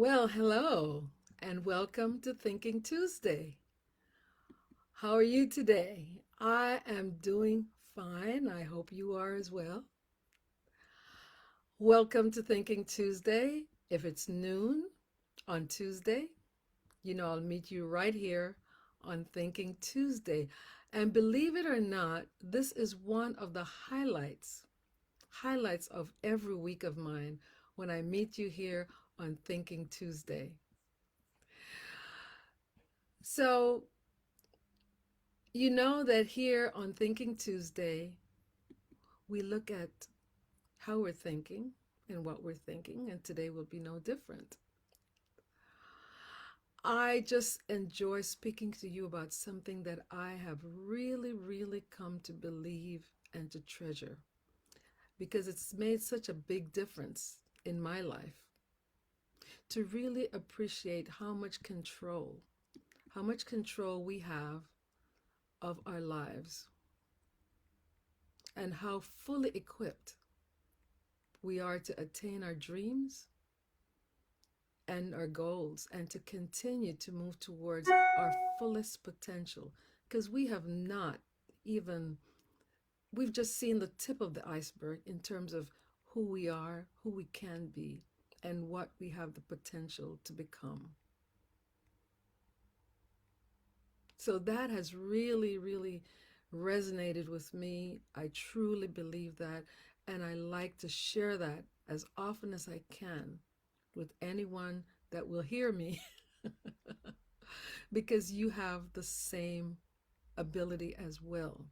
Well, hello, and welcome to Thinking Tuesday. How are you today? I am doing fine. I hope you are as well. Welcome to Thinking Tuesday. If it's noon on Tuesday, I'll meet you right here on Thinking Tuesday. And believe it or not, this is one of the highlights of every week of mine when I meet you here on Thinking Tuesday. So, you know that here on Thinking Tuesday, we look at how we're thinking and what we're thinking, and today will be no different. I just enjoy speaking to you about something that I have really come to believe and to treasure because it's made such a big difference in my life. To really appreciate how much control we have of our lives, and how fully equipped we are to attain our dreams and our goals and to continue to move towards our fullest potential, because we have not even we've just seen the tip of the iceberg in terms of who we are, who we can be, and what we have the potential to become. So that has really resonated with me. I truly believe that, and I like to share that as often as I can with anyone that will hear me because you have the same ability as well.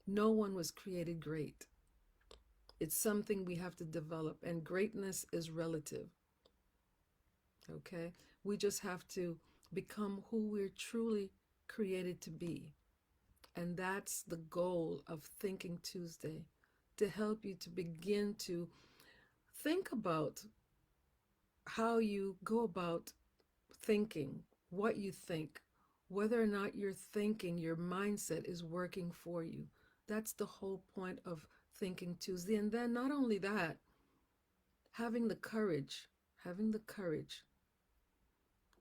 No one was created great. It's something we have to develop, and greatness is relative. Okay? We just have to become who we're truly created to be. And that's the goal of Thinking Tuesday, to help you to begin to think about how you go about thinking, what you think, whether or not you're thinking, your mindset is working for you. That's the whole point of Thinking Tuesday. And then not only that, having the courage, having the courage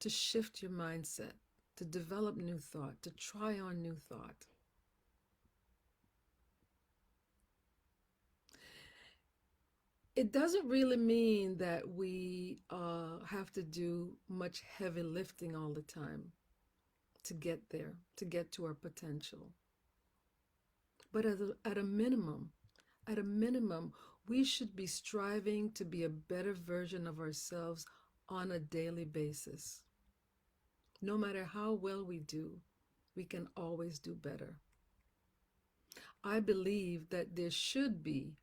to shift your mindset, to develop new thought, to try on new thought. It doesn't really mean that we have to do much heavy lifting all the time to get there, to get to our potential. But at a minimum, we should be striving to be a better version of ourselves on a daily basis. No matter how well we do, we can always do better. I believe that this should be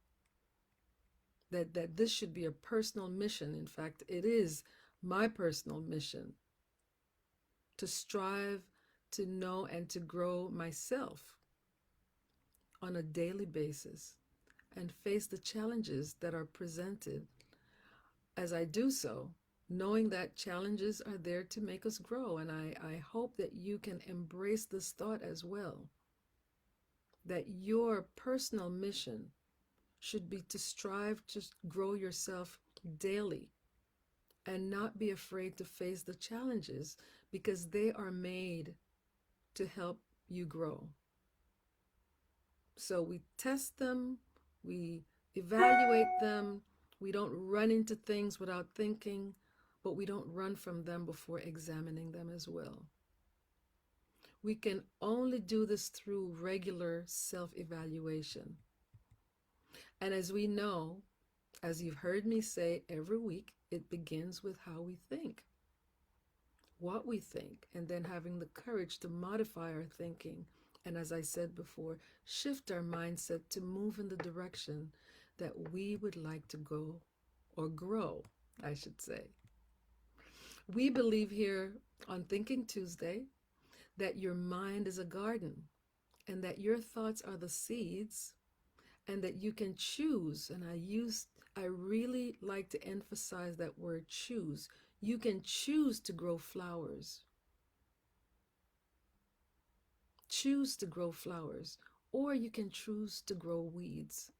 a personal mission. In fact, it is my personal mission to strive to know and to grow myself on a daily basis and face the challenges that are presented as I do so, knowing that challenges are there to make us grow. And I hope that you can embrace this thought as well, that your personal mission should be to strive to grow yourself daily and not be afraid to face the challenges because they are made to help you grow. So we test them, we evaluate them, we don't run into things without thinking, but we don't run from them before examining them as well. We can only do this through regular self evaluation. And as we know, as you've heard me say every week, it begins with how we think, what we think, and then having the courage to modify our thinking. And as I said before, shift our mindset to move in the direction that we would like to go or grow, I should say. We believe here on Thinking Tuesday that your mind is a garden and that your thoughts are the seeds and that you can choose. And I really like to emphasize that word choose. You can choose to grow flowers. Choose to grow flowers, or you can choose to grow weeds.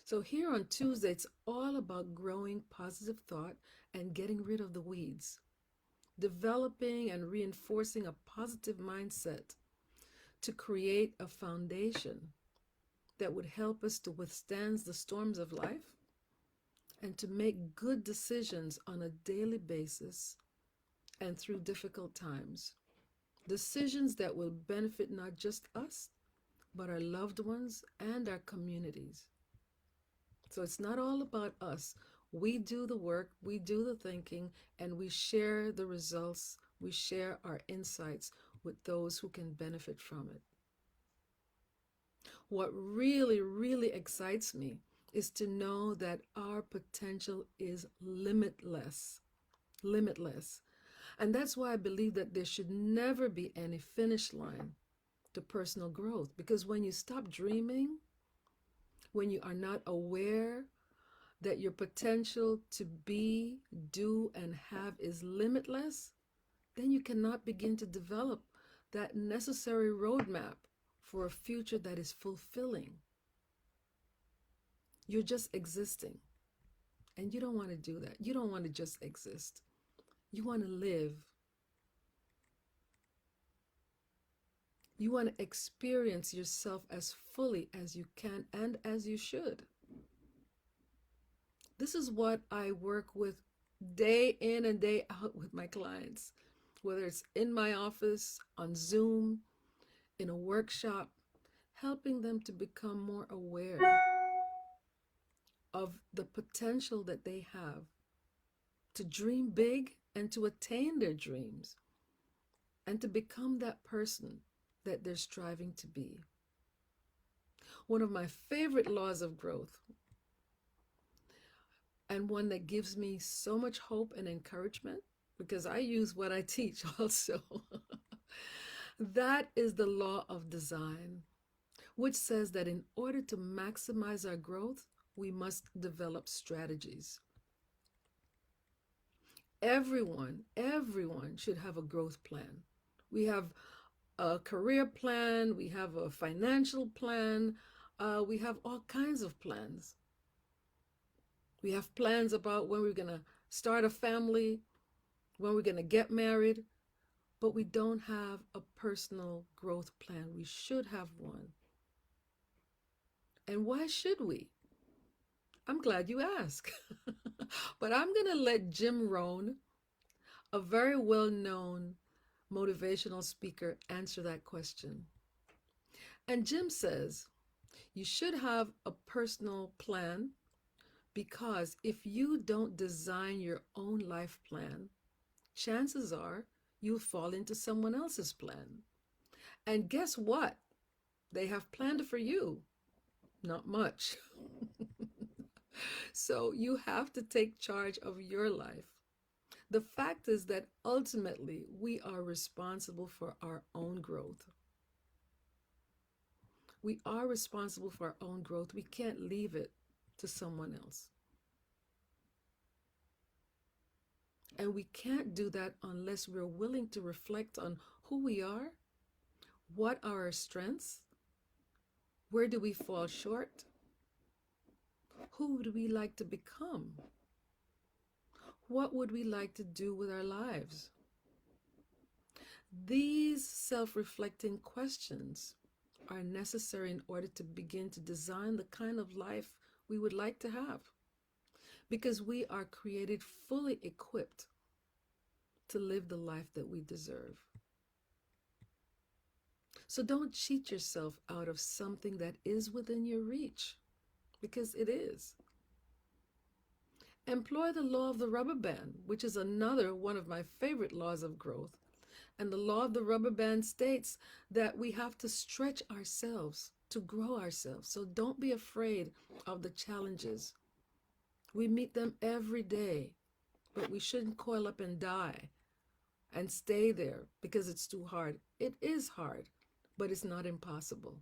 So here on Tuesday, it's all about growing positive thought and getting rid of the weeds, developing and reinforcing a positive mindset to create a foundation that would help us to withstand the storms of life and to make good decisions on a daily basis and through difficult times. Decisions that will benefit not just us, but our loved ones and our communities. So it's not all about us. We do the work, we do the thinking, and we share the results, we share our insights with those who can benefit from it. What really, really excites me is to know that our potential is limitless. Limitless. And that's why I believe that there should never be any finish line to personal growth. Because when you stop dreaming, when you are not aware that your potential to be, do, and have is limitless, then you cannot begin to develop that necessary roadmap for a future that is fulfilling. You're just existing. And you don't want to do that. You don't want to just exist. You want to live. You want to experience yourself as fully as you can and as you should. This is what I work with day in and day out with my clients, whether it's in my office, on Zoom, in a workshop, helping them to become more aware of the potential that they have to dream big and to attain their dreams and to become that person that they're striving to be. One of my favorite laws of growth, and one that gives me so much hope and encouragement, because I use what I teach also, that is the law of design, which says that in order to maximize our growth, we must develop strategies. Everyone should have a growth plan. We have a career plan, we have a financial plan, we have all kinds of plans. We have plans about when we're going to start a family, when we're going to get married, but we don't have a personal growth plan. We should have one. And why should we? I'm glad you asked. But I'm going to let Jim Rohn, a very well-known motivational speaker, answer that question. And Jim says, you should have a personal plan because if you don't design your own life plan, chances are you'll fall into someone else's plan. And guess what? They have planned for you. Not much. So you have to take charge of your life. The fact is that ultimately we are responsible for our own growth. We are responsible for our own growth. We can't leave it to someone else. And we can't do that unless we're willing to reflect on who we are, what are our strengths, where do we fall short, who would we like to become, what would we like to do with our lives. These self-reflecting questions are necessary in order to begin to design the kind of life we would like to have, because we are created fully equipped to live the life that we deserve. So don't cheat yourself out of something that is within your reach, because it is. Employ the law of the rubber band, which is another one of my favorite laws of growth. And the law of the rubber band states that we have to stretch ourselves to grow ourselves. So don't be afraid of the challenges. We meet them every day, but we shouldn't coil up and die and stay there because it's too hard. It is hard, but it's not impossible.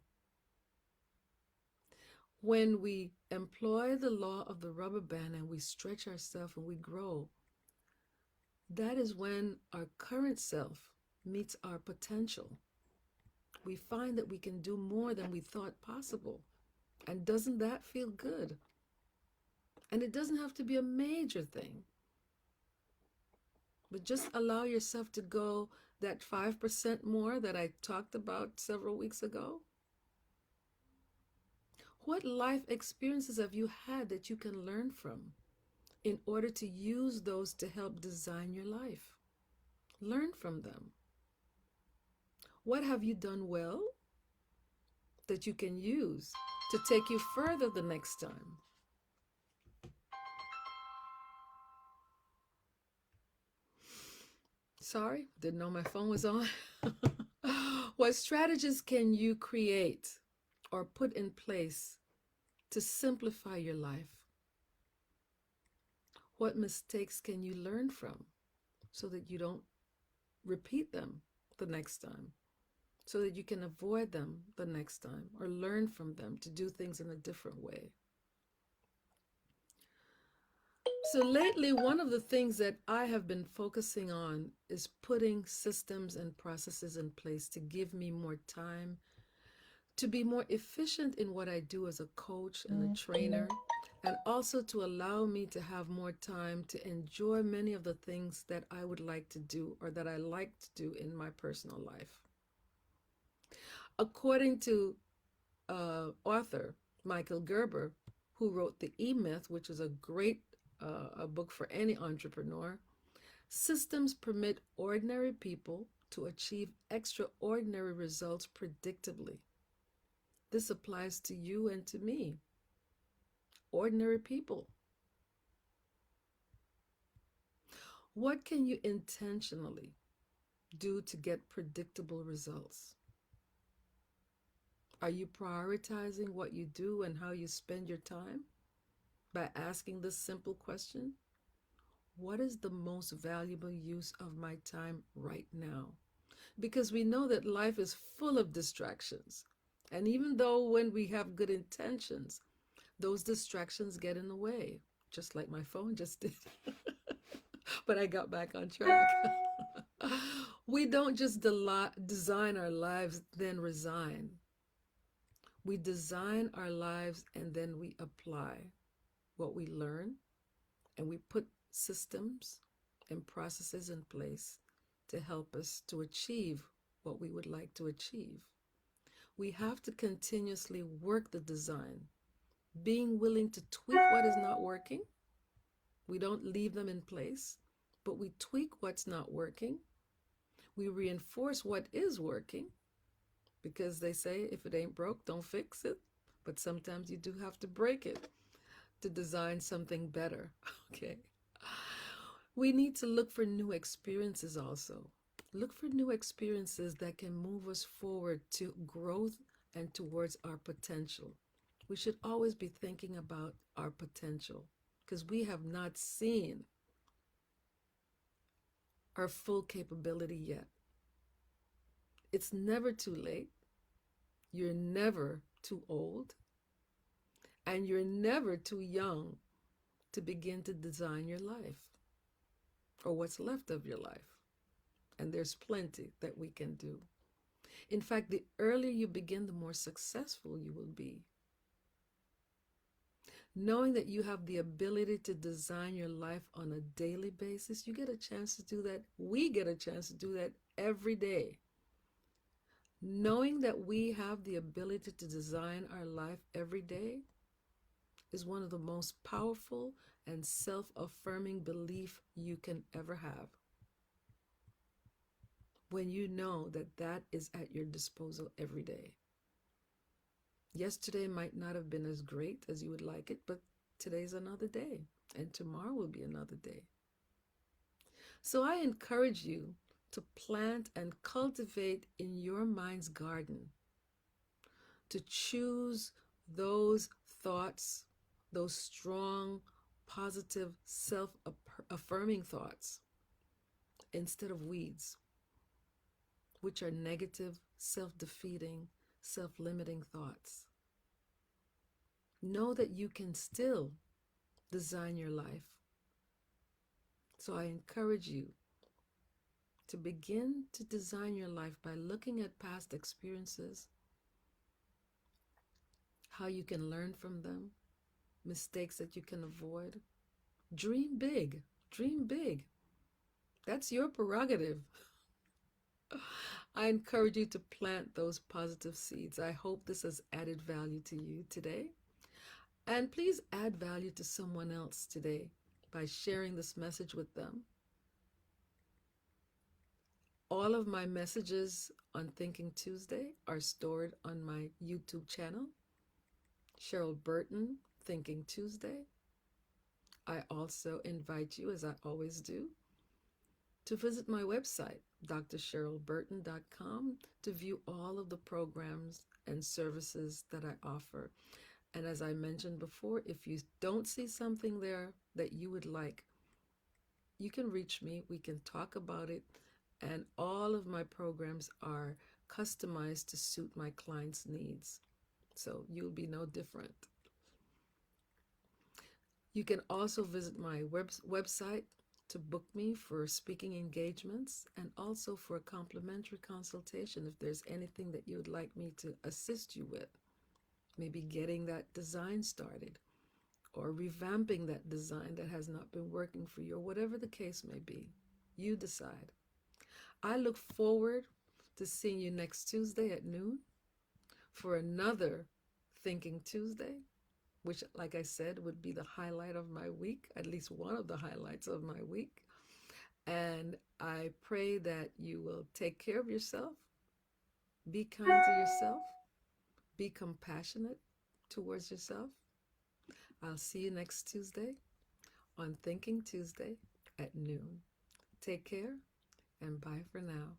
When we employ the law of the rubber band and we stretch ourselves and we grow, that is when our current self meets our potential. We find that we can do more than we thought possible. And doesn't that feel good? And it doesn't have to be a major thing, but just allow yourself to go that 5% more that I talked about several weeks ago. What life experiences have you had that you can learn from in order to use those to help design your life? Learn from them. What have you done well that you can use to take you further the next time? Sorry, didn't know my phone was on. What strategies can you create or put in place to simplify your life? What mistakes can you learn from so that you don't repeat them the next time? So that you can avoid them the next time or learn from them to do things in a different way. So lately, one of the things that I have been focusing on is putting systems and processes in place to give me more time, to be more efficient in what I do as a coach and a trainer, and also to allow me to have more time to enjoy many of the things that I would like to do or that I like to do in my personal life. According to author Michael Gerber, who wrote The E-Myth, which is a great a book for any entrepreneur, systems permit ordinary people to achieve extraordinary results predictably. This applies to you and to me, ordinary people. What can you intentionally do to get predictable results? Are you prioritizing what you do and how you spend your time by asking this simple question? What is the most valuable use of my time right now? Because we know that life is full of distractions. And even though when we have good intentions, those distractions get in the way, just like my phone just did. But I got back on track. We don't just design our lives, then resign. We design our lives and then we apply what we learn, and we put systems and processes in place to help us to achieve what we would like to achieve. We have to continuously work the design, being willing to tweak what is not working. We don't leave them in place, but we tweak what's not working. We reinforce what is working, because they say if it ain't broke, don't fix it. But sometimes you do have to break it to design something better. Okay. We need to look for new experiences also. Look for new experiences that can move us forward to growth and towards our potential. We should always be thinking about our potential because we have not seen our full capability yet. It's never too late. You're never too old. And you're never too young to begin to design your life or what's left of your life. And there's plenty that we can do. In fact, the earlier you begin, the more successful you will be. Knowing that you have the ability to design your life on a daily basis, you get a chance to do that. We get a chance to do that every day. Knowing that we have the ability to design our life every day is one of the most powerful and self-affirming belief you can ever have. When you know that that is at your disposal every day. Yesterday might not have been as great as you would like it, but today's another day, and tomorrow will be another day. So I encourage you to plant and cultivate in your mind's garden, to choose those thoughts, those strong, positive, self-affirming thoughts instead of weeds, which are negative, self-defeating, self-limiting thoughts. Know that you can still design your life. So I encourage you to begin to design your life by looking at past experiences, how you can learn from them, mistakes that you can avoid. Dream big. Dream big. That's your prerogative. I encourage you to plant those positive seeds. I hope this has added value to you today. And please add value to someone else today by sharing this message with them. All of my messages on Thinking Tuesday are stored on my YouTube channel, Cheryl Burton, Thinking Tuesday. I also invite you, as I always do, to visit my website, drcherylburton.com, to view all of the programs and services that I offer. And as I mentioned before, if you don't see something there that you would like, you can reach me. We can talk about it. And all of my programs are customized to suit my clients' needs. So you'll be no different. You can also visit my website to book me for speaking engagements and also for a complimentary consultation if there's anything that you would like me to assist you with. Maybe getting that design started or revamping that design that has not been working for you, or whatever the case may be. You decide. I look forward to seeing you next Tuesday at noon for another Thinking Tuesday, which, like I said, would be the highlight of my week, at least one of the highlights of my week. And I pray that you will take care of yourself, be kind to yourself, be compassionate towards yourself. I'll see you next Tuesday on Thinking Tuesday at noon. Take care and bye for now.